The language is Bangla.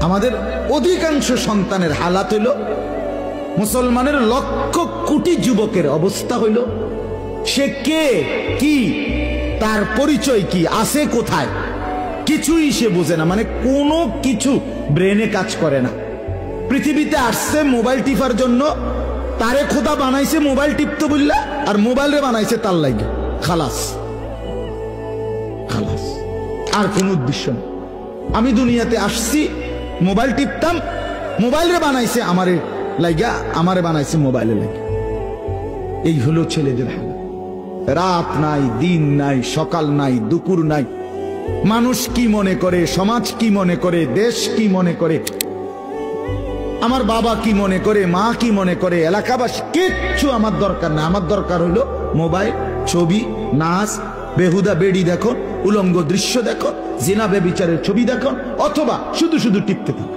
আমাদের অধিকাংশ সন্তানের হালাত হইল, মুসলমানের লক্ষ কোটি যুবকের অবস্থা হইল, সে কে কি, তার পরিচয় কি, আছে কোথায়, কিছুই সে বোঝে না। মানে কোনো কিছু ব্রেনে কাজ করে না। পৃথিবীতে আসছে মোবাইল টিপার জন্য, তারে খোদা বানাইছে মোবাইল টিপতে বললা, আর মোবাইলে বানাইছে তার লাগে। খালাস খালাস, আর কোন উদ্দেশ্য নেই। আমি দুনিয়াতে আসছি মোবাইল টিপতাম, মোবাইলে বানাইছে আমারে লাগা, আমারে বানাইছে মোবাইলে লাগে। এই হলো ছেলেদের হাল। রাত নাই, দিন নাই, সকাল নাই, দুপুর নাই। মানুষ কি মনে করে, সমাজ কি মনে করে, দেশ কি মনে করে, আমার বাবা কি মনে করে, মা কি মনে করে, এলাকাবাসী, কিচ্ছু আমার দরকার না। আমার দরকার হলো মোবাইল, ছবি, নাচ, বেহুদা বেড়ি দেখো, উলঙ্গ দৃশ্য দেখো, জিনা বেবিচারের ছবি দেখো, অথবা শুধু শুধু টিপতে থাকো।